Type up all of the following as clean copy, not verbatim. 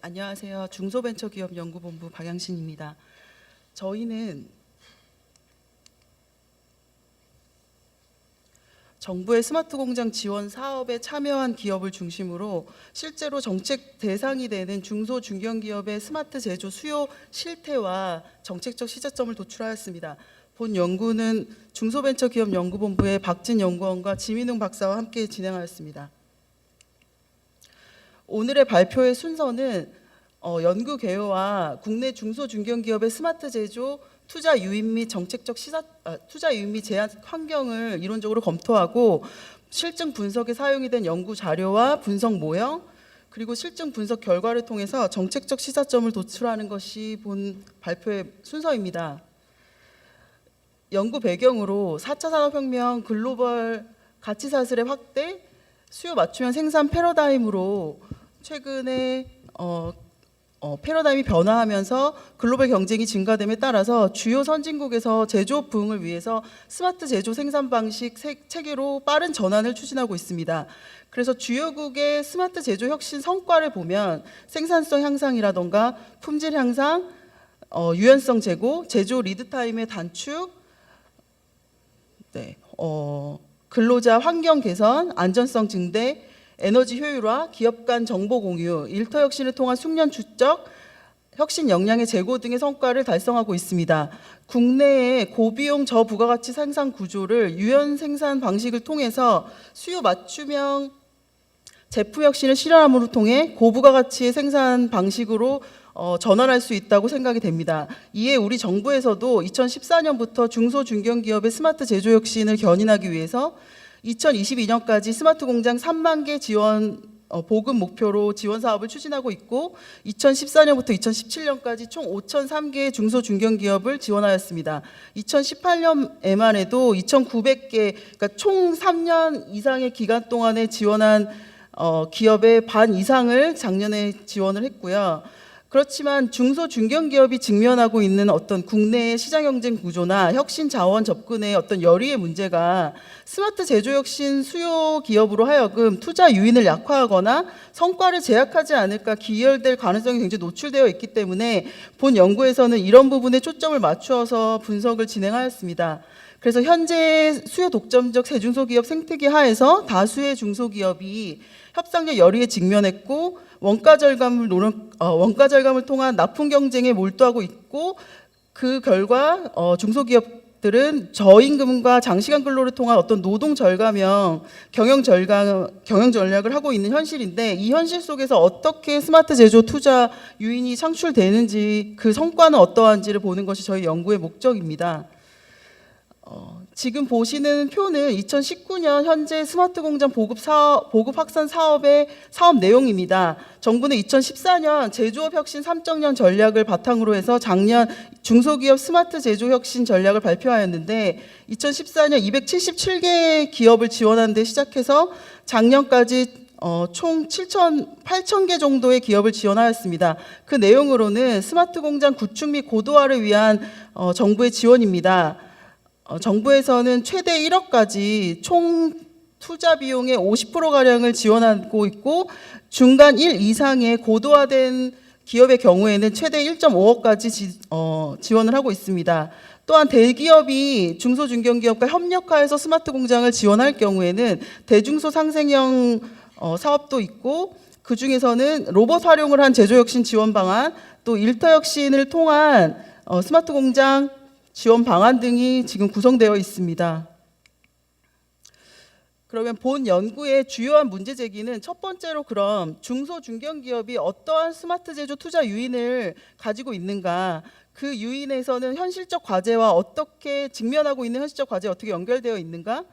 안녕하세요. 중소벤처기업연구본부 박양신입니다. 저희는 정부의 스마트 공장 지원 사업에 참여한 기업을 중심으로 실제로 정책 대상이 되는 중소 중견기업의 스마트 제조 수요 실태와 정책적 시작점을 도출하였습니다. 본 연구는 중소벤처기업연구본부의 박진 연구원과 지민웅 박사와 함께 진행하였습니다. 오늘의 발표의 순서는 연구 개요와 국내 중소 중견기업의 스마트 제조 투자 유인 및 투자 유인 및 제한 환경을 이론적으로 검토하고 실증 분석에 사용이 된 연구 자료와 분석 모형 그리고 실증 분석 결과를 통해서 정책적 시사점을 도출하는 것이 본 발표의 순서입니다. 연구 배경으로 4차 산업혁명 글로벌 가치사슬의 확대, 수요 맞춤형 생산 패러다임으로 최근에 패러다임이 변화하면서 글로벌 경쟁이 증가됨에 따라서 주요 선진국에서 제조업 부흥을 위해서 스마트 제조 생산 방식 체계로 빠른 전환을 추진하고 있습니다. 그래서 주요국의 스마트 제조 혁신 성과를 보면 생산성 향상이라던가 품질 향상, 유연성 제고, 제조 리드 타임의 단축, 근로자 환경 개선, 안전성 증대, 에너지 효율화, 기업 간 정보 공유, 일터 혁신을 통한 숙련 축적, 혁신 역량의 제고 등의 성과를 달성하고 있습니다. 국내의 고비용 저부가가치 생산 구조를 유연 생산 방식을 통해서 수요 맞춤형 제품 혁신을 실현함으로 통해 고부가가치의 생산 방식으로 전환할 수 있다고 생각이 됩니다. 이에 우리 정부에서도 2014년부터 중소중견기업의 스마트 제조 혁신을 견인하기 위해서 2022년까지 스마트 공장 3만 개 지원 보급 목표로 지원 사업을 추진하고 있고 2014년부터 2017년까지 총 5,003개의 중소중견기업을 지원하였습니다. 2018년에만 해도 2,900개, 그러니까 총 3년 이상의 기간 동안에 지원한 기업의 반 이상을 작년에 지원을 했고요. 그렇지만 중소중견기업이 직면하고 있는 어떤 국내의 시장 경쟁 구조나 혁신 자원 접근의 어떤 열의의 문제가 스마트 제조 혁신 수요 기업으로 하여금 투자 유인을 약화하거나 성과를 제약하지 않을까 기열될 가능성이 굉장히 노출되어 있기 때문에 본 연구에서는 이런 부분에 초점을 맞추어서 분석을 진행하였습니다. 그래서 현재 수요 독점적 세중소기업 생태계 하에서 다수의 중소기업이 협상력 열의에 직면했고 원가 절감을 통한 납품 경쟁에 몰두하고 있고 그 결과 중소기업들은 저임금과 장시간 근로를 통한 어떤 노동 절감형 경영 전략을 하고 있는 현실인데 이 현실 속에서 어떻게 스마트 제조 투자 유인이 창출되는지 그 성과는 어떠한지를 보는 것이 저희 연구의 목적입니다. 지금 보시는 표는 2019년 현재 스마트 공장 보급 확산 사업의 사업 내용입니다. 정부는 2014년 제조업 혁신 3.0 전략을 바탕으로 해서 작년 중소기업 스마트 제조 혁신 전략을 발표하였는데 2014년 277개 기업을 지원하는 데 시작해서 작년까지 총 8,000개 정도의 기업을 지원하였습니다. 그 내용으로는 스마트 공장 구축 및 고도화를 위한 정부의 지원입니다. 정부에서는 최대 1억까지 총 투자 비용의 50%가량을 지원하고 있고 중간 1 이상의 고도화된 기업의 경우에는 최대 1.5억까지 지원을 하고 있습니다. 또한 대기업이 중소중견기업과 협력하여서 스마트 공장을 지원할 경우에는 대중소 상생형 사업도 있고 그 중에서는 로봇 활용을 한 제조혁신 지원 방안 또 일터혁신을 통한 스마트 공장 지원 방안 등이 지금 구성되어 있습니다. 그러면 본 연구의 주요한 문제 제기는 첫 번째로 그럼 중소중견기업이 어떠한 스마트 제조 투자 유인을 가지고 있는가 그 유인에서는 현실적 과제와 어떻게 직면하고 있는 현실적 과제와 어떻게 연결되어 있는가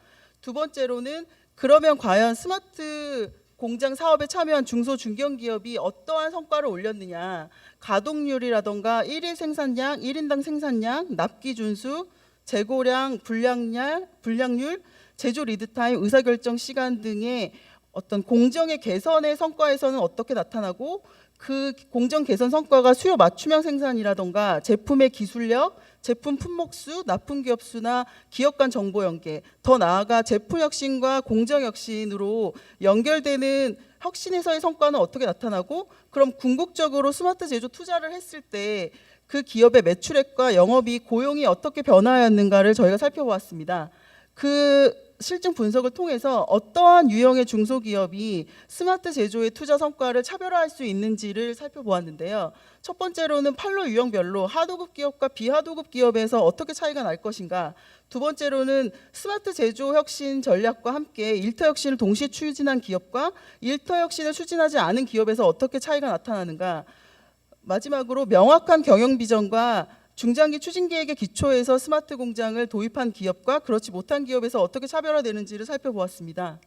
두 번째로는 그러면 과연 스마트 공장 사업에 참여한 중소중견기업이 어떠한 성과를 올렸느냐 가동률이라던가 1일 생산량, 1인당 생산량, 납기 준수, 재고량, 불량률, 제조 리드타임, 의사결정 시간 등의 어떤 공정의 개선의 성과에서는 어떻게 나타나고 그 공정 개선 성과가 수요 맞춤형 생산이라던가 제품의 기술력, 제품 품목수, 납품기업 수나 기업 간 정보 연계, 더 나아가 제품 혁신과 공정 혁신으로 연결되는 혁신에서의 성과는 어떻게 나타나고, 그럼 궁극적으로 스마트 제조 투자를 했을 때 그 기업의 매출액과 영업이익, 고용이 어떻게 변화하였는가를 저희가 살펴보았습니다. 그 실증 분석을 통해서 어떠한 유형의 중소기업이 스마트 제조의 투자 성과를 차별화할 수 있는지를 살펴보았는데요. 첫 번째로는 판로 유형별로 하도급 기업과 비하도급 기업에서 어떻게 차이가 날 것인가, 두 번째로는 스마트 제조 혁신 전략과 함께 일터 혁신을 동시에 추진한 기업과 일터 혁신을 추진하지 않은 기업에서 어떻게 차이가 나타나는가, 마지막으로 명확한 경영 비전과 중장기 추진 계획의 기초에서 스마트 공장을 도입한 기업과 그렇지 못한 기업에서 어떻게 차별화되는지를 살펴보았습니다.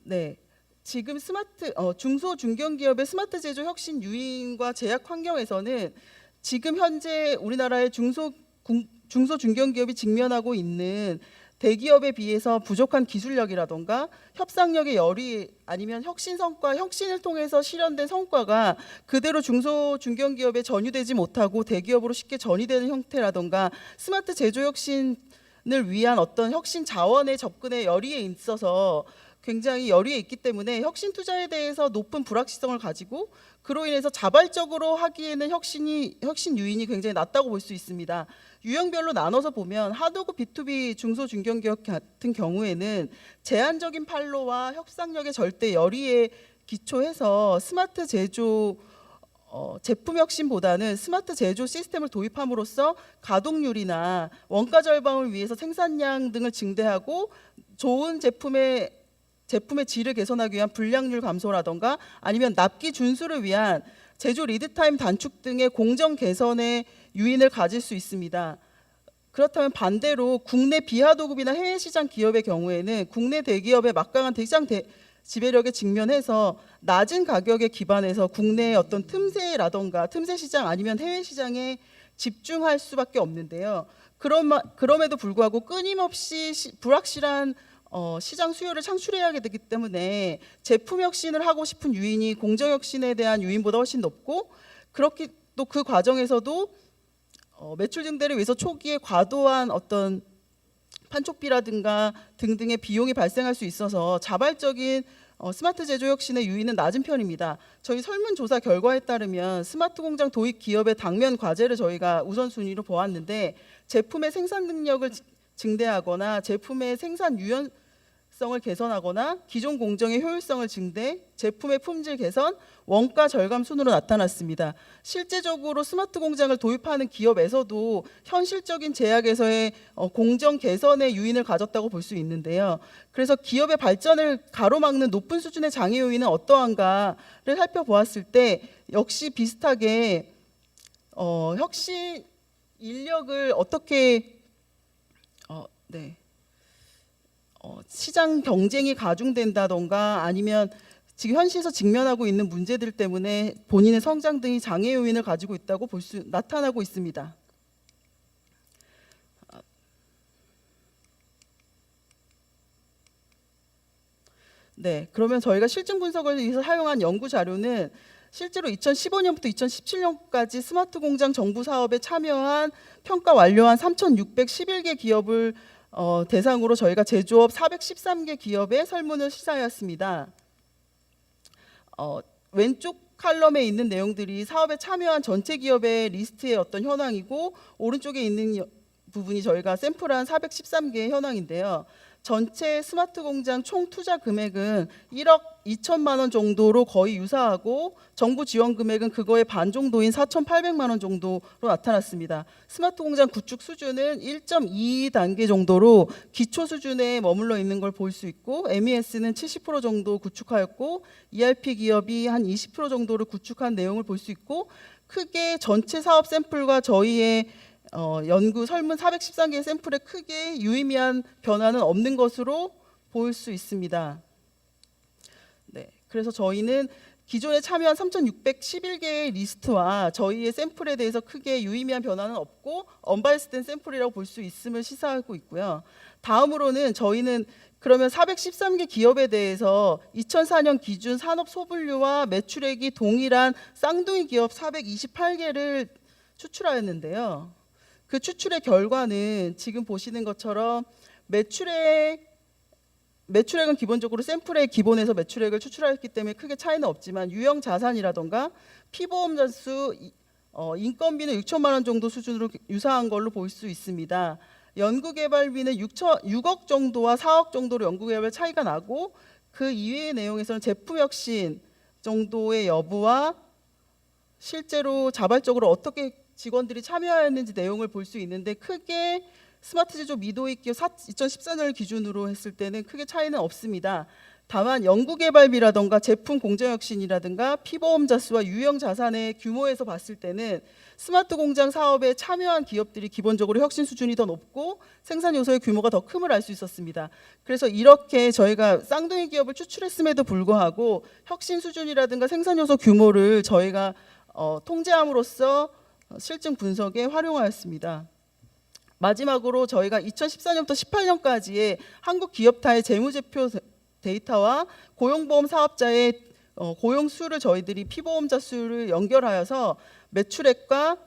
네, 지금 중소 중견기업의 스마트 제조 혁신 유인과 제약 환경에서는 지금 현재 우리나라의 중소 중견기업이 직면하고 있는 대기업에 비해서 부족한 기술력이라던가 협상력의 열의, 아니면 혁신 성과, 혁신을 통해서 실현된 성과가 그대로 중소 중견기업에 전유되지 못하고 대기업으로 쉽게 전이되는 형태라던가, 스마트 제조 혁신을 위한 어떤 혁신 자원의 접근의 열의에 있어서 굉장히 열의에 있기 때문에 혁신 투자에 대해서 높은 불확실성을 가지고, 그로 인해서 자발적으로 하기에는 혁신 유인이 굉장히 낮다고 볼 수 있습니다. 유형별로 나눠서 보면 하도급 B2B 중소중견기업 같은 경우에는 제한적인 판로와 협상력의 절대 열의에 기초해서 스마트 제조 제품 혁신보다는 스마트 제조 시스템을 도입함으로써 가동률이나 원가 절감을 위해서 생산량 등을 증대하고 좋은 제품의 질을 개선하기 위한 불량률 감소라던가, 아니면 납기 준수를 위한 제조 리드타임 단축 등의 공정 개선의 유인을 가질 수 있습니다. 그렇다면 반대로 국내 비하도급이나 해외 시장 기업의 경우에는 국내 대기업의 막강한 시장 지배력에 직면해서 낮은 가격에 기반해서 국내의 어떤 틈새라던가 틈새 시장 아니면 해외 시장에 집중할 수밖에 없는데요. 그럼에도 불구하고 끊임없이 불확실한 시장 수요를 창출해야 되기 때문에 제품 혁신을 하고 싶은 유인이 공정 혁신에 대한 유인보다 훨씬 높고, 그렇게 또 그 과정에서도 매출 증대를 위해서 초기에 과도한 어떤 판촉비라든가 등등의 비용이 발생할 수 있어서 자발적인 스마트 제조 혁신의 유인은 낮은 편입니다. 저희 설문조사 결과에 따르면 스마트 공장 도입 기업의 당면 과제를 저희가 우선순위로 보았는데, 제품의 생산 능력을 증대하거나 제품의 생산 유연성을 개선하거나 기존 공정의 효율성을 증대, 제품의 품질 개선, 원가 절감 순으로 나타났습니다. 실제적으로 스마트 공장을 도입하는 기업에서도 현실적인 제약에서의 공정 개선의 유인을 가졌다고 볼 수 있는데요. 그래서 기업의 발전을 가로막는 높은 수준의 장애 요인은 어떠한가를 살펴보았을 때 역시 비슷하게 혁신 인력을 어떻게 시장 경쟁이 가중된다던가, 아니면 지금 현실에서 직면하고 있는 문제들 때문에 본인의 성장 등이 장애 요인을 가지고 있다고 나타나고 있습니다. 네, 그러면 저희가 실증 분석을 위해서 사용한 연구 자료는 실제로 2015년부터 2017년까지 스마트 공장 정부 사업에 참여한 평가 완료한 3,611개 기업을 대상으로 저희가 제조업 413개 기업의 설문을 시사하였습니다. 왼쪽 칼럼에 있는 내용들이 사업에 참여한 전체 기업의 리스트의 어떤 현황이고, 오른쪽에 있는 부분이 저희가 샘플한 413개의 현황인데요. 전체 스마트 공장 총 투자 금액은 1억 2천만 원 정도로 거의 유사하고, 정부 지원 금액은 그거의 반 정도인 4,800만 원 정도로 나타났습니다. 스마트 공장 구축 수준은 1.2단계 정도로 기초 수준에 머물러 있는 걸 볼 수 있고, MES는 70% 정도 구축하였고, ERP 기업이 한 20% 정도를 구축한 내용을 볼 수 있고, 크게 전체 사업 샘플과 저희의 연구 설문 413개의 샘플에 크게 유의미한 변화는 없는 것으로 볼 수 있습니다. 네, 그래서 저희는 기존에 참여한 3,611개의 리스트와 저희의 샘플에 대해서 크게 유의미한 변화는 없고 언바이스된 샘플이라고 볼 수 있음을 시사하고 있고요. 다음으로는 저희는 그러면 413개 기업에 대해서 2004년 기준 산업 소분류와 매출액이 동일한 쌍둥이 기업 428개를 추출하였는데요. 그 추출의 결과는 지금 보시는 것처럼 매출액은 기본적으로 샘플의 기본에서 매출액을 추출하였기 때문에 크게 차이는 없지만 유형 자산이라던가 피보험 잔수, 인건비는 6천만 원 정도 수준으로 유사한 걸로 볼 수 있습니다. 연구개발비는 6억 정도와 4억 정도로 연구개발 차이가 나고 그 이외의 내용에서는 제품 혁신 정도의 여부와 실제로 자발적으로 어떻게 직원들이 참여하였는지 내용을 볼 수 있는데 크게 스마트 제조 미도익 기업 2014년을 기준으로 했을 때는 크게 차이는 없습니다. 다만 연구개발비라든가 제품 공정혁신이라든가 피보험 자수와 유형 자산의 규모에서 봤을 때는 스마트 공장 사업에 참여한 기업들이 기본적으로 혁신 수준이 더 높고 생산 요소의 규모가 더 큼을 알 수 있었습니다. 그래서 이렇게 저희가 쌍둥이 기업을 추출했음에도 불구하고 혁신 수준이라든가 생산 요소 규모를 저희가 통제함으로써 실증 분석에 활용하였습니다. 마지막으로 저희가 2014년부터 18년까지의 한국 기업타의 재무제표 데이터와 고용보험 사업자의 고용 수를 저희들이 피보험자 수를 연결하여서 매출액과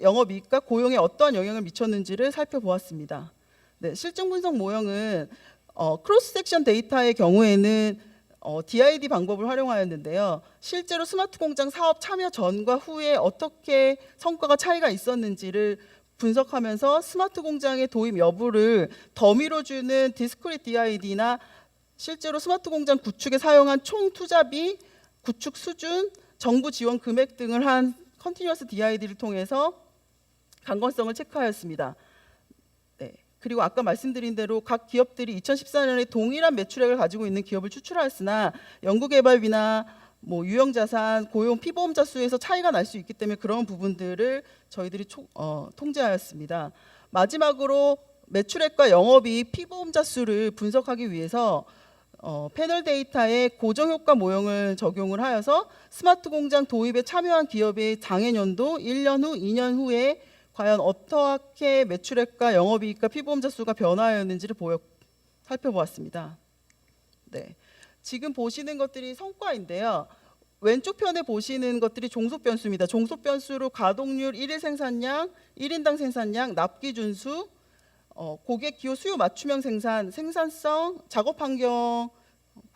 영업이익과 고용에 어떠한 영향을 미쳤는지를 살펴보았습니다. 네, 실증 분석 모형은 크로스 섹션 데이터의 경우에는 DID 방법을 활용하였는데요. 실제로 스마트 공장 사업 참여 전과 후에 어떻게 성과가 차이가 있었는지를 분석하면서 스마트 공장의 도입 여부를 더미로 주는 디스크릿 DID나 실제로 스마트 공장 구축에 사용한 총 투자비, 구축 수준, 정부 지원 금액 등을 한 컨티뉴어스 DID를 통해서 강건성을 체크하였습니다. 네. 그리고 아까 말씀드린 대로 각 기업들이 2014년에 동일한 매출액을 가지고 있는 기업을 추출하였으나 연구개발비나 유형자산, 고용, 피보험자 수에서 차이가 날 수 있기 때문에 그런 부분들을 저희들이 통제하였습니다. 마지막으로 매출액과 영업이익, 피보험자 수를 분석하기 위해서 패널 데이터에 고정효과 모형을 적용을 하여서 스마트 공장 도입에 참여한 기업의 당해년도 1년 후, 2년 후에 과연 어떻게 매출액과 영업이익과 피보험자 수가 변화하였는지를 살펴보았습니다. 네. 지금 보시는 것들이 성과인데요. 왼쪽 편에 보시는 것들이 종속 변수입니다. 종속 변수로 가동률, 1일 생산량, 1인당 생산량, 납기 준수, 고객 기호 수요 맞춤형 생산, 생산성, 작업 환경,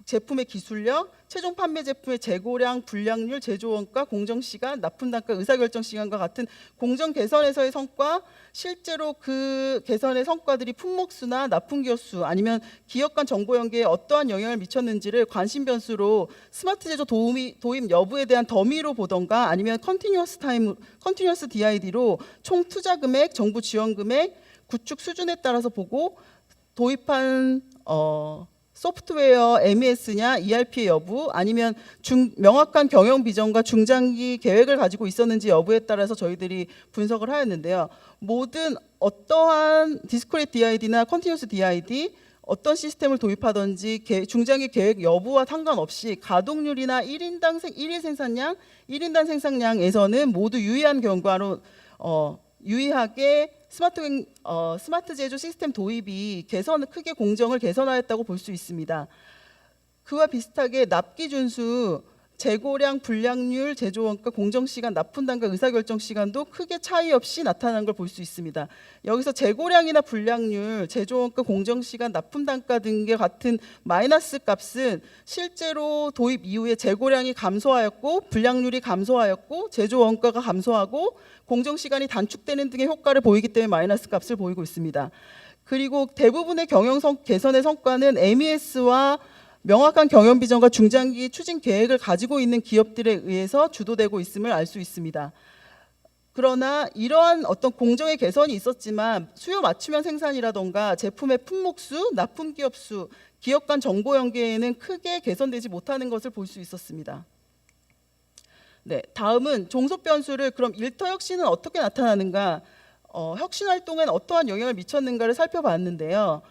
제품의 기술력, 최종 판매 제품의 재고량, 분량률, 제조 원가, 공정 시간, 납품 단가, 의사결정 시간과 같은 공정 개선에서의 성과, 실제로 그 개선의 성과들이 품목수나 납품 기호 수 아니면 기업 간 정보 연계에 어떠한 영향을 미쳤는지를 관심 변수로 스마트 제조 도입 여부에 대한 더미로 보던가 아니면 컨티뉴어스 DID로 총 투자 금액, 정부 지원 금액, 구축 수준에 따라서 보고 도입한 소프트웨어 MES냐 ERP의 여부 아니면 명확한 경영 비전과 중장기 계획을 가지고 있었는지 여부에 따라서 저희들이 분석을 하였는데요. 모든 어떠한 디스크릿 DID나 컨티뉴어스 DID 어떤 시스템을 도입하든지 중장기 계획 여부와 상관없이 가동률이나 1일 생산량, 1인당 생산량에서는 모두 유의한 결과로 유의하게 스마트 제조 시스템 도입이 크게 공정을 개선하였다고 볼 수 있습니다. 그와 비슷하게 납기 준수, 재고량, 분량률, 제조 원가, 공정 시간, 납품 단가, 의사결정 시간도 크게 차이 없이 나타난 걸 볼 수 있습니다. 여기서 재고량이나 분량률, 제조 원가, 공정 시간, 납품 단가 등과 같은 마이너스 값은 실제로 도입 이후에 재고량이 감소하였고 분량률이 감소하였고 제조 원가가 감소하고 공정 시간이 단축되는 등의 효과를 보이기 때문에 마이너스 값을 보이고 있습니다. 그리고 대부분의 경영 개선의 성과는 MES와 명확한 경영 비전과 중장기 추진 계획을 가지고 있는 기업들에 의해서 주도되고 있음을 알 수 있습니다. 그러나 이러한 어떤 공정의 개선이 있었지만 수요 맞춤형 생산이라던가 제품의 품목수, 납품 기업 수, 기업 간 정보 연계에는 크게 개선되지 못하는 것을 볼 수 있었습니다. 네, 다음은 종속 변수를 그럼 일터 혁신은 어떻게 나타나는가, 혁신 활동엔 어떠한 영향을 미쳤는가를 살펴봤는데요.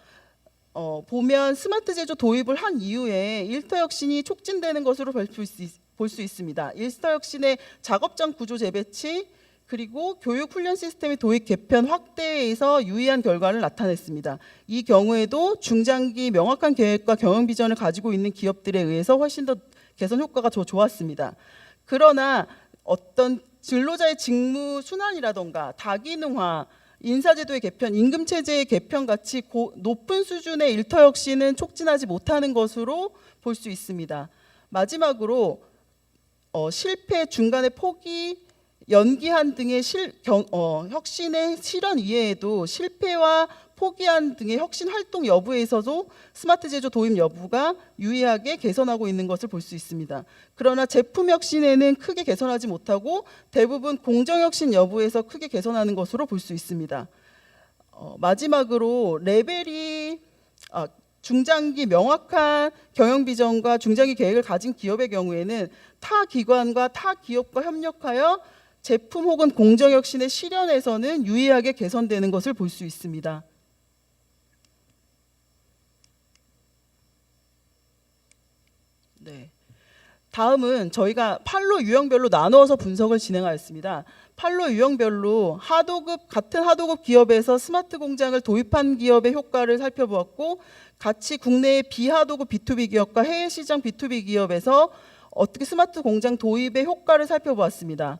보면 스마트 제조 도입을 한 이후에 일터 혁신이 촉진되는 것으로 볼 수 있습니다. 일터 혁신의 작업장 구조 재배치 그리고 교육 훈련 시스템의 도입 개편 확대에서 유의한 결과를 나타냈습니다. 이 경우에도 중장기 명확한 계획과 경영 비전을 가지고 있는 기업들에 의해서 훨씬 더 개선 효과가 더 좋았습니다. 그러나 어떤 근로자의 직무 순환이라던가 다기능화, 인사제도의 개편, 임금체제의 개편 같이 높은 수준의 일터 혁신은 촉진하지 못하는 것으로 볼 수 있습니다. 마지막으로 실패, 중간에 포기, 연기한 등의 혁신의 실현 이외에도 실패와 포기한 등의 혁신 활동 여부에서도 스마트 제조 도입 여부가 유의하게 개선하고 있는 것을 볼 수 있습니다. 그러나 제품 혁신에는 크게 개선하지 못하고 대부분 공정 혁신 여부에서 크게 개선하는 것으로 볼 수 있습니다. 마지막으로 레벨이 중장기 명확한 경영 비전과 중장기 계획을 가진 기업의 경우에는 타 기관과 타 기업과 협력하여 제품 혹은 공정 혁신의 실현에서는 유의하게 개선되는 것을 볼 수 있습니다. 네. 다음은 저희가 판로 유형별로 나누어서 분석을 진행하였습니다. 판로 유형별로 같은 하도급 기업에서 스마트 공장을 도입한 기업의 효과를 살펴보았고, 같이 국내의 비하도급 B2B 기업과 해외 시장 B2B 기업에서 어떻게 스마트 공장 도입의 효과를 살펴보았습니다.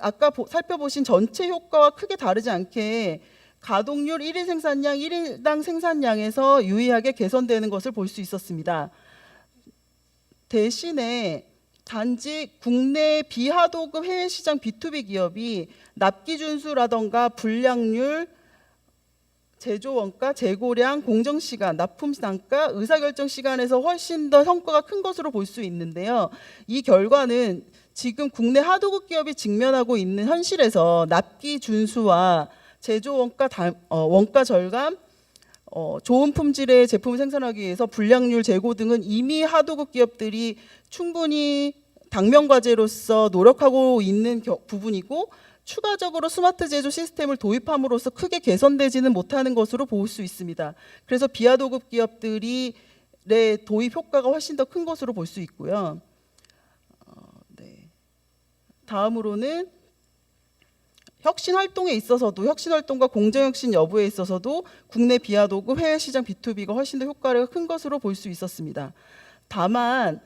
아까 살펴보신 전체 효과와 크게 다르지 않게 가동률 1일 생산량 1일당 생산량에서 유의하게 개선되는 것을 볼 수 있었습니다. 대신에 단지 국내 비하도급 해외 시장 B2B 기업이 납기 준수라던가 불량률, 제조 원가, 재고량, 공정 시간, 납품 단가, 의사결정 시간에서 훨씬 더 성과가 큰 것으로 볼 수 있는데요. 이 결과는 지금 국내 하도급 기업이 직면하고 있는 현실에서 납기 준수와 제조 원가, 원가 절감, 좋은 품질의 제품을 생산하기 위해서 불량률 제고 등은 이미 하도급 기업들이 충분히 당면 과제로서 노력하고 있는 부분이고, 추가적으로 스마트 제조 시스템을 도입함으로써 크게 개선되지는 못하는 것으로 볼 수 있습니다. 그래서 비하도급 기업들의 도입 효과가 훨씬 더 큰 것으로 볼 수 있고요. 네. 다음으로는 혁신 활동에 있어서도, 혁신 활동과 공정 혁신 여부에 있어서도 국내 비하도급, 해외 시장 B2B가 훨씬 더 효과가 큰 것으로 볼 수 있었습니다. 다만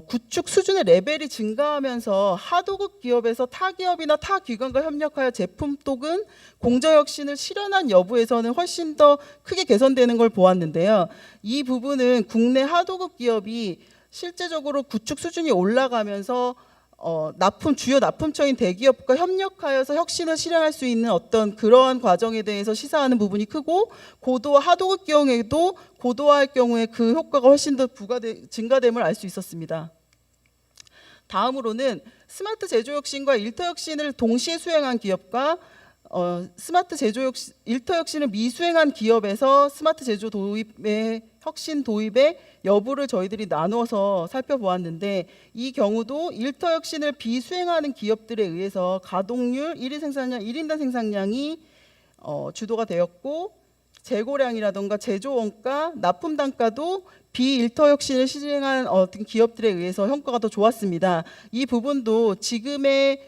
구축 수준의 레벨이 증가하면서 하도급 기업에서 타 기업이나 타 기관과 협력하여 제품 또는 공정 혁신을 실현한 여부에서는 훨씬 더 크게 개선되는 걸 보았는데요. 이 부분은 국내 하도급 기업이 실제적으로 구축 수준이 올라가면서 주요 납품처인 대기업과 협력하여서 혁신을 실현할 수 있는 어떤 그러한 과정에 대해서 시사하는 부분이 크고, 고도화 하도급 경우에도 고도화할 경우에 그 효과가 훨씬 더 증가됨을 알 수 있었습니다. 다음으로는 스마트 제조 혁신과 일터 혁신을 동시에 수행한 기업과 일터 혁신을 미수행한 기업에서 스마트 제조 도입의 혁신 도입의 여부를 저희들이 나누어서 살펴보았는데, 이 경우도 일터 혁신을 비수행하는 기업들에 의해서 가동률, 1일 생산량, 1인당 생산량이 주도가 되었고, 재고량이라던가 제조 원가, 납품 단가도 비일터 혁신을 실행한 어떤 기업들에 의해서 성과가 더 좋았습니다. 이 부분도 지금의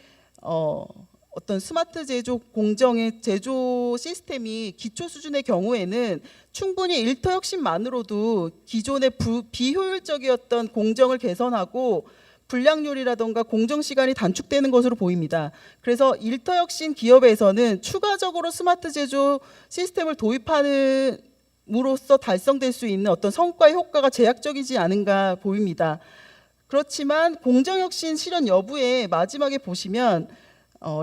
어떤 스마트 제조 공정의 제조 시스템이 기초 수준의 경우에는 충분히 일터 혁신만으로도 기존의 비효율적이었던 공정을 개선하고 불량률이라던가 공정 시간이 단축되는 것으로 보입니다. 그래서 일터 혁신 기업에서는 추가적으로 스마트 제조 시스템을 도입함으로써 달성될 수 있는 어떤 성과의 효과가 제약적이지 않은가 보입니다. 그렇지만 공정 혁신 실현 여부에 마지막에 보시면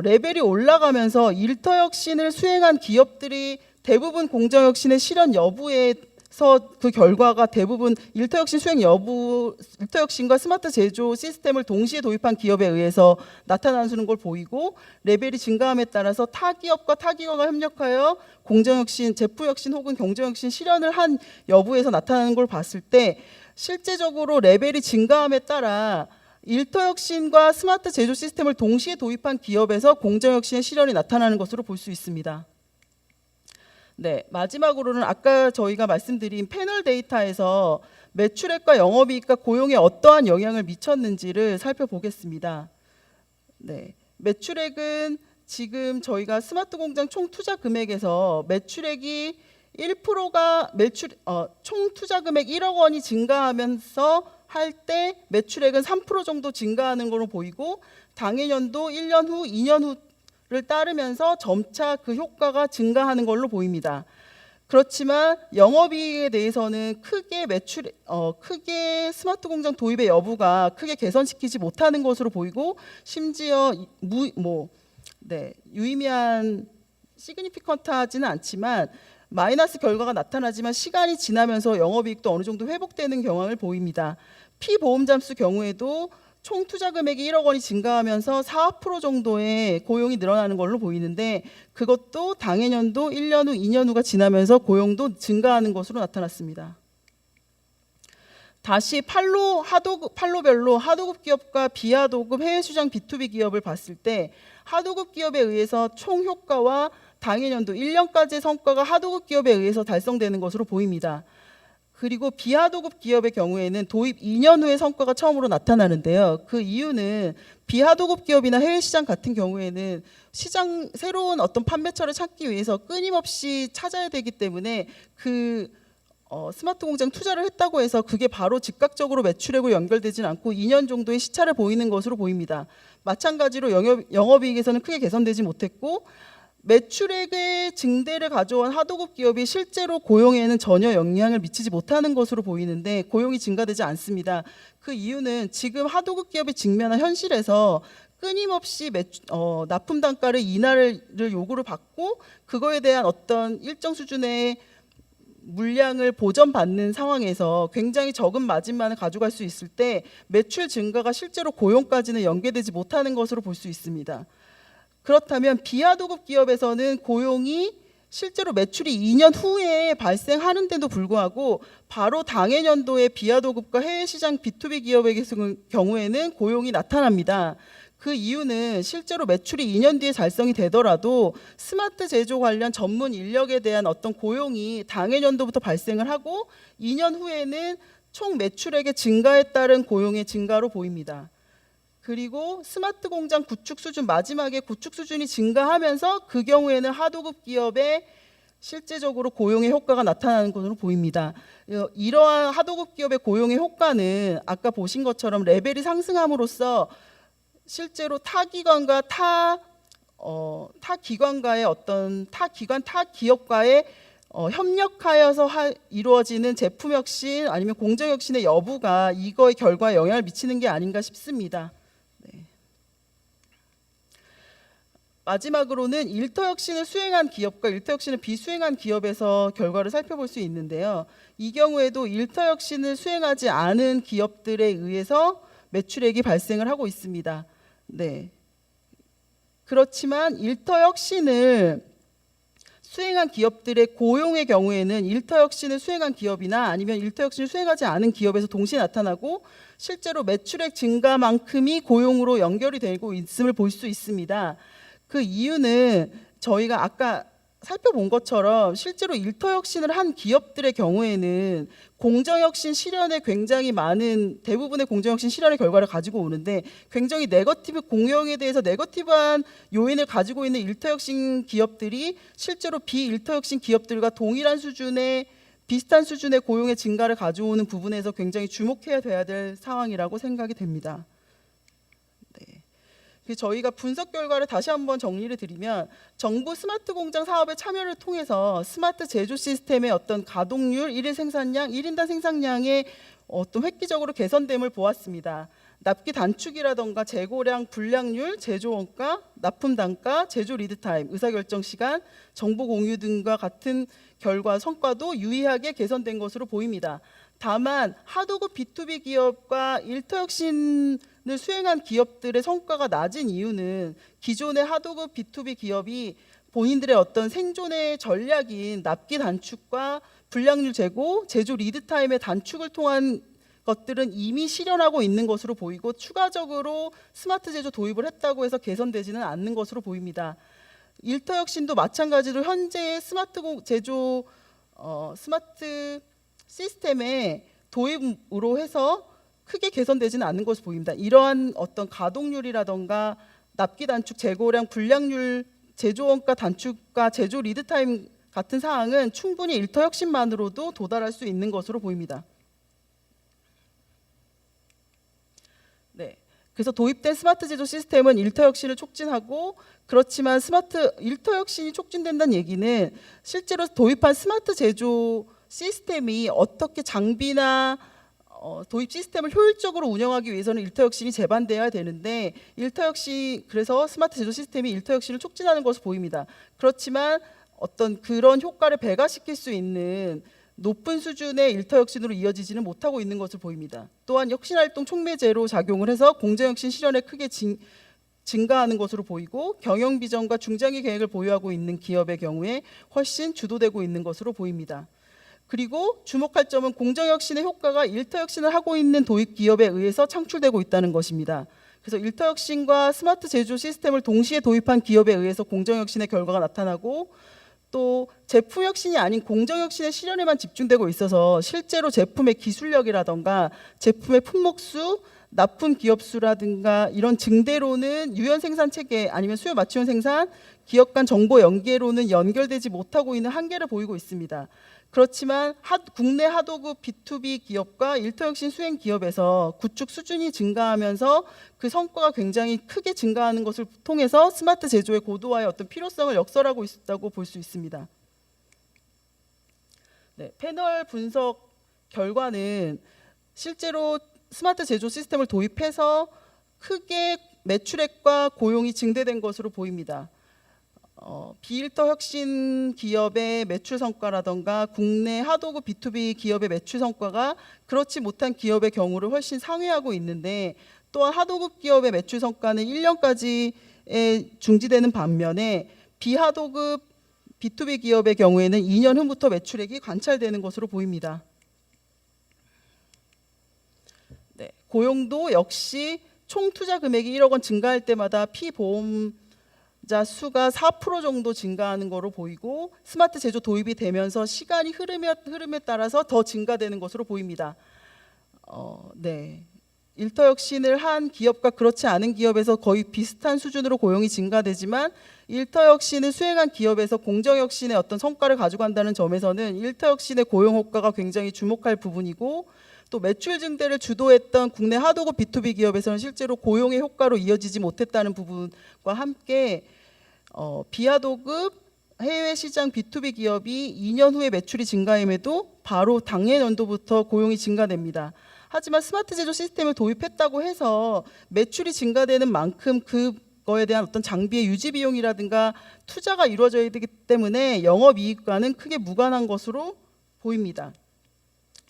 레벨이 올라가면서 일터 혁신을 수행한 기업들이 대부분 공정 혁신의 실현 여부에서 그 결과가 대부분 일터 혁신 수행 여부, 일터 혁신과 스마트 제조 시스템을 동시에 도입한 기업에 의해서 나타나는 걸 보이고, 레벨이 증가함에 따라서 타 기업과 타 기관과 협력하여 공정 혁신, 제품 혁신 혹은 경정 혁신 실현을 한 여부에서 나타나는 걸 봤을 때, 실제적으로 레벨이 증가함에 따라 일터 혁신과 스마트 제조 시스템을 동시에 도입한 기업에서 공정 혁신의 실현이 나타나는 것으로 볼 수 있습니다. 네, 마지막으로는 아까 저희가 말씀드린 패널 데이터에서 매출액과 영업이익과 고용에 어떠한 영향을 미쳤는지를 살펴보겠습니다. 네, 매출액은 지금 저희가 스마트 공장 총 투자 금액에서 매출액이 1%가 총 투자 금액 1억 원이 증가하면서 할 때 매출액은 3% 정도 증가하는 걸로 보이고 당해년도 1년 후, 2년 후를 따르면서 점차 그 효과가 증가하는 걸로 보입니다. 그렇지만 영업이익에 대해서는 크게 스마트 공장 도입의 여부가 크게 개선시키지 못하는 것으로 보이고 심지어 유의미한 시그니피컨트하지는 않지만 마이너스 결과가 나타나지만 시간이 지나면서 영업이익도 어느 정도 회복되는 경향을 보입니다. 피보험 잠수 경우에도 총 투자 금액이 1억 원이 증가하면서 4% 정도의 고용이 늘어나는 걸로 보이는데 그것도 당해년도 1년 후, 2년 후가 지나면서 고용도 증가하는 것으로 나타났습니다. 다시 판로별로 하도급 기업과 비하도급 해외시장 B2B 기업을 봤을 때 하도급 기업에 의해서 총 효과와 당해년도 1년까지의 성과가 하도급 기업에 의해서 달성되는 것으로 보입니다. 그리고 비하도급 기업의 경우에는 도입 2년 후의 성과가 처음으로 나타나는데요. 그 이유는 비하도급 기업이나 해외시장 같은 경우에는 새로운 어떤 판매처를 찾기 위해서 끊임없이 찾아야 되기 때문에 스마트 공장 투자를 했다고 해서 그게 바로 즉각적으로 매출액으로 연결되지는 않고 2년 정도의 시차를 보이는 것으로 보입니다. 마찬가지로 영업이익에서는 크게 개선되지 못했고 매출액의 증대를 가져온 하도급 기업이 실제로 고용에는 전혀 영향을 미치지 못하는 것으로 보이는데 고용이 증가되지 않습니다. 그 이유는 지금 하도급 기업이 직면한 현실에서 끊임없이 납품 단가를 인하를 요구를 받고 그거에 대한 어떤 일정 수준의 물량을 보전받는 상황에서 굉장히 적은 마진만을 가져갈 수 있을 때 매출 증가가 실제로 고용까지는 연계되지 못하는 것으로 볼 수 있습니다. 그렇다면 비하도급 기업에서는 고용이 실제로 매출이 2년 후에 발생하는데도 불구하고 바로 당해년도에 비하도급과 해외시장 B2B 기업의 경우에는 고용이 나타납니다. 그 이유는 실제로 매출이 2년 뒤에 달성이 되더라도 스마트 제조 관련 전문 인력에 대한 어떤 고용이 당해년도부터 발생을 하고 2년 후에는 총 매출액의 증가에 따른 고용의 증가로 보입니다. 그리고 스마트 공장 구축 수준, 마지막에 구축 수준이 증가하면서 그 경우에는 하도급 기업의 실제적으로 고용의 효과가 나타나는 것으로 보입니다. 이러한 하도급 기업의 고용의 효과는 아까 보신 것처럼 레벨이 상승함으로써 실제로 타 기업과의 협력하여서 이루어지는 제품 혁신 아니면 공정 혁신의 여부가 이거의 결과에 영향을 미치는 게 아닌가 싶습니다. 마지막으로는 일터 혁신을 수행한 기업과 일터 혁신을 비수행한 기업에서 결과를 살펴볼 수 있는데요. 이 경우에도 일터 혁신을 수행하지 않은 기업들에 의해서 매출액이 발생을 하고 있습니다. 네. 그렇지만 일터 혁신을 수행한 기업들의 고용의 경우에는 일터 혁신을 수행한 기업이나 아니면 일터 혁신을 수행하지 않은 기업에서 동시에 나타나고 실제로 매출액 증가만큼이 고용으로 연결이 되고 있음을 볼 수 있습니다. 그 이유는 저희가 아까 살펴본 것처럼 실제로 일터 혁신을 한 기업들의 경우에는 공정혁신 실현에 굉장히 많은 대부분의 공정혁신 실현의 결과를 가지고 오는데 굉장히 공용에 대해서 네거티브한 요인을 가지고 있는 일터혁신 기업들이 실제로 비일터혁신 기업들과 동일한 수준의 비슷한 수준의 고용의 증가를 가져오는 부분에서 굉장히 주목해야 돼야 될 상황이라고 생각이 됩니다. 저희가 분석 결과를 다시 한번 정리를 드리면 정부 스마트 공장 사업의 참여를 통해서 스마트 제조 시스템의 어떤 가동률, 1일 생산량, 1인당 생산량의 어떤 획기적으로 개선됨을 보았습니다. 납기 단축이라던가 재고량, 불량률, 제조 원가, 납품 단가, 제조 리드 타임, 의사결정 시간, 정보 공유 등과 같은 결과 성과도 유의하게 개선된 것으로 보입니다. 다만 하도급 B2B 기업과 일터 혁신을 수행한 기업들의 성과가 낮은 이유는 기존의 하도급 B2B 기업이 본인들의 어떤 생존의 전략인 납기 단축과 불량률 제고, 제조 리드 타임의 단축을 통한 것들은 이미 실현하고 있는 것으로 보이고 추가적으로 스마트 제조 도입을 했다고 해서 개선되지는 않는 것으로 보입니다. 일터 혁신도 마찬가지로 현재의 스마트 시스템의 도입으로 해서 크게 개선되지는 않는 것으로 보입니다. 이러한 어떤 가동률이라던가 납기 단축, 재고량, 불량률, 제조 원가 단축과 제조 리드 타임 같은 사항은 충분히 일터 혁신만으로도 도달할 수 있는 것으로 보입니다. 그래서 도입된 스마트 제조 시스템은 일터 혁신을 촉진하고, 그렇지만 일터 혁신이 촉진된다는 얘기는 실제로 도입한 스마트 제조 시스템이 어떻게 장비나 도입 시스템을 효율적으로 운영하기 위해서는 일터 혁신이 제반돼야 되는데, 그래서 스마트 제조 시스템이 일터 혁신을 촉진하는 것으로 보입니다. 그렇지만 어떤 그런 효과를 배가시킬 수 있는 높은 수준의 일터 혁신으로 이어지지는 못하고 있는 것으로 보입니다. 또한 혁신활동 촉매제로 작용을 해서 공정혁신 실현에 크게 증가하는 것으로 보이고, 경영 비전과 중장기 계획을 보유하고 있는 기업의 경우에 훨씬 주도되고 있는 것으로 보입니다. 그리고 주목할 점은 공정혁신의 효과가 일터혁신을 하고 있는 도입 기업에 의해서 창출되고 있다는 것입니다. 그래서 일터혁신과 스마트 제조 시스템을 동시에 도입한 기업에 의해서 공정혁신의 결과가 나타나고, 또 제품혁신이 아닌 공정혁신의 실현에만 집중되고 있어서 실제로 제품의 기술력이라던가 제품의 품목수, 납품 기업수라든가 이런 증대로는 유연 생산 체계 아니면 수요 맞춤 생산, 기업 간 정보 연계로는 연결되지 못하고 있는 한계를 보이고 있습니다. 그렇지만 국내 하도급 B2B 기업과 일터혁신 수행 기업에서 구축 수준이 증가하면서 그 성과가 굉장히 크게 증가하는 것을 통해서 스마트 제조의 고도화의 어떤 필요성을 역설하고 있다고 볼 수 있습니다. 네, 패널 분석 결과는 실제로 스마트 제조 시스템을 도입해서 크게 매출액과 고용이 증대된 것으로 보입니다. 비일터 혁신 기업의 매출 성과라던가 국내 하도급 B2B 기업의 매출 성과가 그렇지 못한 기업의 경우를 훨씬 상회하고 있는데, 또한 하도급 기업의 매출 성과는 1년까지에 중지되는 반면에 비하도급 B2B 기업의 경우에는 2년 후부터 매출액이 관찰되는 것으로 보입니다. 네, 고용도 역시 총 투자 금액이 1억 원 증가할 때마다 피보험자 수가 4% 정도 증가하는 것으로 보이고, 스마트 제조 도입이 되면서 시간이 흐름에 따라서 더 증가되는 것으로 보입니다. 네, 일터 혁신을 한 기업과 그렇지 않은 기업에서 거의 비슷한 수준으로 고용이 증가되지만, 일터 혁신을 수행한 기업에서 공정 혁신의 어떤 성과를 가져간다는 점에서는 일터 혁신의 고용 효과가 굉장히 주목할 부분이고, 또 매출 증대를 주도했던 국내 하도급 B2B 기업에서는 실제로 고용의 효과로 이어지지 못했다는 부분과 함께 비하도급 해외 시장 B2B 기업이 2년 후에 매출이 증가임에도 바로 당해 연도부터 고용이 증가됩니다. 하지만 스마트 제조 시스템을 도입했다고 해서 매출이 증가되는 만큼 그거에 대한 어떤 장비의 유지 비용이라든가 투자가 이루어져야 되기 때문에 영업이익과는 크게 무관한 것으로 보입니다.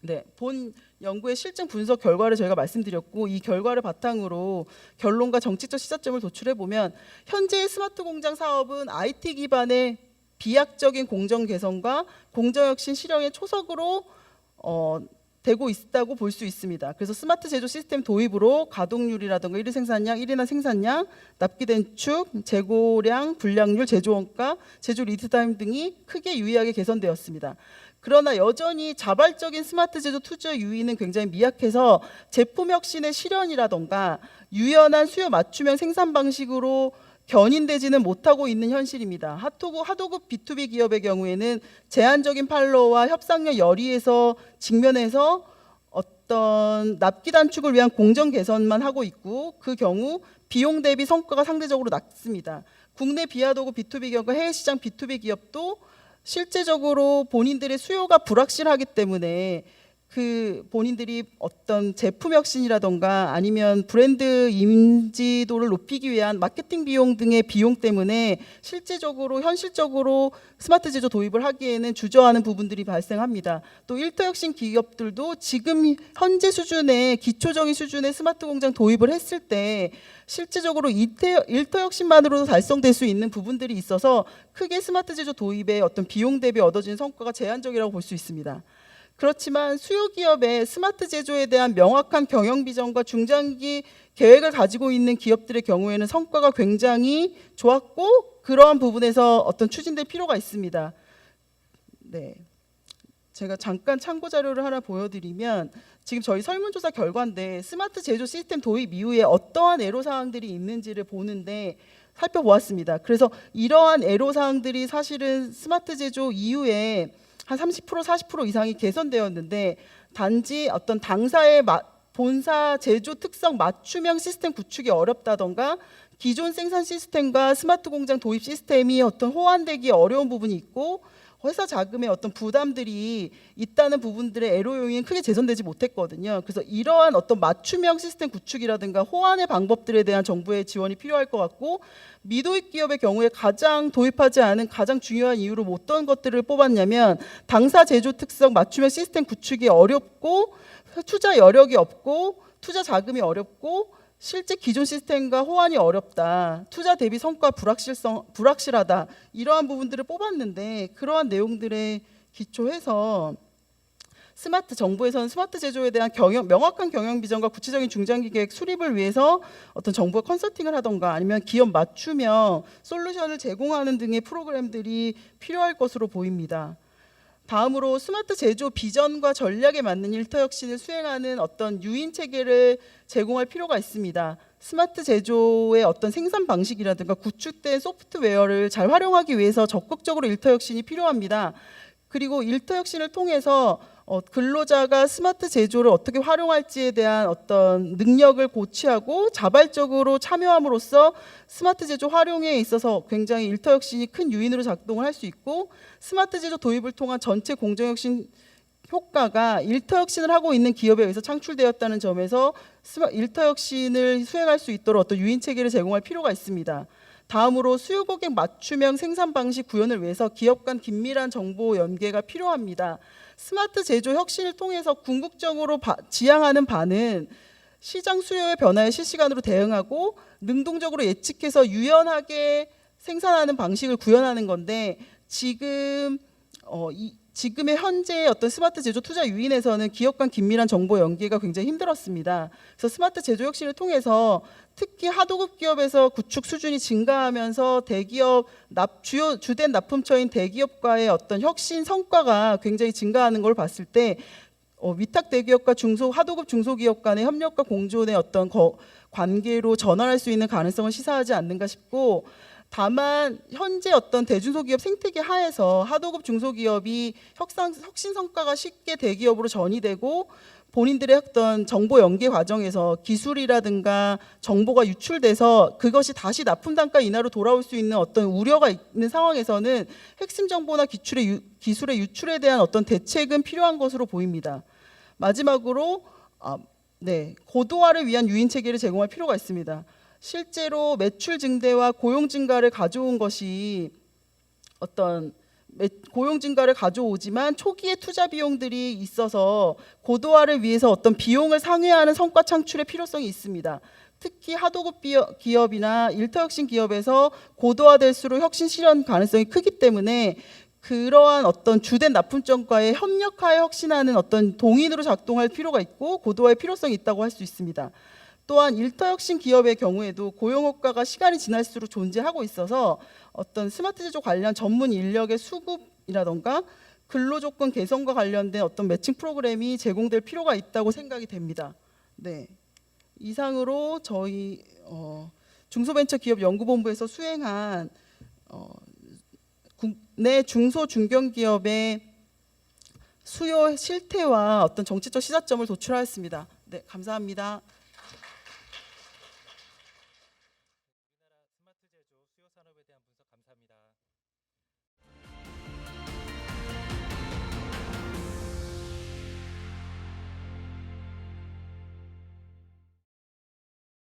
네, 본 연구의 실증 분석 결과를 저희가 말씀드렸고, 이 결과를 바탕으로 결론과 정책적 시사점을 도출해 보면, 현재의 스마트 공장 사업은 IT 기반의 비약적인 공정 개선과 공정혁신 실현의 초석으로 되고 있다고 볼 수 있습니다. 그래서 스마트 제조 시스템 도입으로 가동률이라든가 1일 생산량, 1인당 생산량, 납기된 축, 재고량, 불량률, 제조 원가, 제조 리드타임 등이 크게 유의하게 개선되었습니다. 그러나 여전히 자발적인 스마트 제조 투자 유의는 굉장히 미약해서 제품 혁신의 실현이라던가 유연한 수요 맞춤형 생산 방식으로 견인되지는 못하고 있는 현실입니다. 하도급 B2B 기업의 경우에는 제한적인 팔로와 협상력 열의에서 직면해서 어떤 납기 단축을 위한 공정 개선만 하고 있고, 그 경우 비용 대비 성과가 상대적으로 낮습니다. 국내 비하도급 B2B 기업과 해외 시장 B2B 기업도 실제적으로 본인들의 수요가 불확실하기 때문에 그 본인들이 어떤 제품 혁신이라던가 아니면 브랜드 인지도를 높이기 위한 마케팅 비용 등의 비용 때문에 실제적으로 현실적으로 스마트 제조 도입을 하기에는 주저하는 부분들이 발생합니다. 또 일터 혁신 기업들도 지금 현재 수준의 기초적인 수준의 스마트 공장 도입을 했을 때 실제적으로 일터 혁신만으로도 달성될 수 있는 부분들이 있어서 크게 스마트 제조 도입의 어떤 비용 대비 얻어진 성과가 제한적이라고 볼 수 있습니다. 그렇지만 수요 기업의 스마트 제조에 대한 명확한 경영 비전과 중장기 계획을 가지고 있는 기업들의 경우에는 성과가 굉장히 좋았고, 그러한 부분에서 어떤 추진될 필요가 있습니다. 네, 제가 잠깐 참고 자료를 하나 보여드리면, 지금 저희 설문조사 결과인데 스마트 제조 시스템 도입 이후에 어떠한 애로사항들이 있는지를 보는데 살펴보았습니다. 그래서 이러한 애로사항들이 사실은 스마트 제조 이후에 한 30% 40% 이상이 개선되었는데, 단지 어떤 당사의 본사 제조 특성 맞춤형 시스템 구축이 어렵다던가 기존 생산 시스템과 스마트 공장 도입 시스템이 어떤 호환되기 어려운 부분이 있고 회사 자금에 어떤 부담들이 있다는 부분들의 애로 요인은 크게 개선되지 못했거든요. 그래서 이러한 어떤 맞춤형 시스템 구축이라든가 호환의 방법들에 대한 정부의 지원이 필요할 것 같고, 미도입 기업의 경우에 가장 도입하지 않은 가장 중요한 이유로 어떤 것들을 뽑았냐면 당사 제조 특성 맞춤형 시스템 구축이 어렵고 투자 여력이 없고 투자 자금이 어렵고 실제 기존 시스템과 호환이 어렵다. 투자 대비 성과 불확실하다. 이러한 부분들을 뽑았는데, 그러한 내용들에 기초해서 정부에서는 스마트 제조에 대한 명확한 경영 비전과 구체적인 중장기 계획 수립을 위해서 어떤 정부가 컨설팅을 하던가 아니면 기업 맞춤형 솔루션을 제공하는 등의 프로그램들이 필요할 것으로 보입니다. 다음으로 스마트 제조 비전과 전략에 맞는 일터 혁신을 수행하는 어떤 유인 체계를 제공할 필요가 있습니다. 스마트 제조의 어떤 생산 방식이라든가 구축된 소프트웨어를 잘 활용하기 위해서 적극적으로 일터 혁신이 필요합니다. 그리고 일터 혁신을 통해서 근로자가 스마트 제조를 어떻게 활용할지에 대한 어떤 능력을 고취하고 자발적으로 참여함으로써 스마트 제조 활용에 있어서 굉장히 일터 혁신이 큰 유인으로 작동을 할 수 있고, 스마트 제조 도입을 통한 전체 공정 혁신 효과가 일터 혁신을 하고 있는 기업에 의해서 창출되었다는 점에서 일터 혁신을 수행할 수 있도록 어떤 유인 체계를 제공할 필요가 있습니다. 다음으로 수요 고객 맞춤형 생산 방식 구현을 위해서 기업 간 긴밀한 정보 연계가 필요합니다. 스마트 제조 혁신을 통해서 궁극적으로 지향하는 바는 시장 수요의 변화에 실시간으로 대응하고 능동적으로 예측해서 유연하게 생산하는 방식을 구현하는 건데, 지금의 현재 어떤 스마트 제조 투자 유인에서는 기업 간 긴밀한 정보 연계가 굉장히 힘들었습니다. 그래서 스마트 제조 혁신을 통해서 특히 하도급 기업에서 구축 수준이 증가하면서 대기업 주된 납품처인 대기업과의 어떤 혁신 성과가 굉장히 증가하는 걸 봤을 때 위탁 대기업과 하도급 중소기업 간의 협력과 공존의 어떤 관계로 전환할 수 있는 가능성을 시사하지 않는가 싶고, 다만 현재 어떤 대중소기업 생태계 하에서 하도급 중소기업이 혁신 성과가 쉽게 대기업으로 전이되고 본인들의 어떤 정보 연계 과정에서 기술이라든가 정보가 유출돼서 그것이 다시 납품 단가 인하로 돌아올 수 있는 어떤 우려가 있는 상황에서는 핵심 정보나 기술의 유출에 대한 어떤 대책은 필요한 것으로 보입니다. 마지막으로 고도화를 위한 유인 체계를 제공할 필요가 있습니다. 실제로 매출 증대와 고용 증가를 가져온 것이 고용 증가를 가져오지만 초기에 투자 비용들이 있어서 고도화를 위해서 어떤 비용을 상회하는 성과 창출의 필요성이 있습니다. 특히 하도급 기업이나 일터 혁신 기업에서 고도화될수록 혁신 실현 가능성이 크기 때문에 그러한 어떤 주된 납품점과의 협력하여 혁신하는 어떤 동인으로 작동할 필요가 있고 고도화의 필요성이 있다고 할 수 있습니다. 또한 일터 혁신 기업의 경우에도 고용 효과가 시간이 지날수록 존재하고 있어서 어떤 스마트 제조 관련 전문 인력의 수급이라던가 근로조건 개선과 관련된 어떤 매칭 프로그램이 제공될 필요가 있다고 생각이 됩니다. 네, 이상으로 저희 중소벤처기업연구본부에서 수행한 국내 중소 중견기업의 수요 실태와 어떤 정책적 시사점을 도출하였습니다. 네, 감사합니다. 우리나라 스마트 제조 수요 산업에 대한 분석 감사합니다.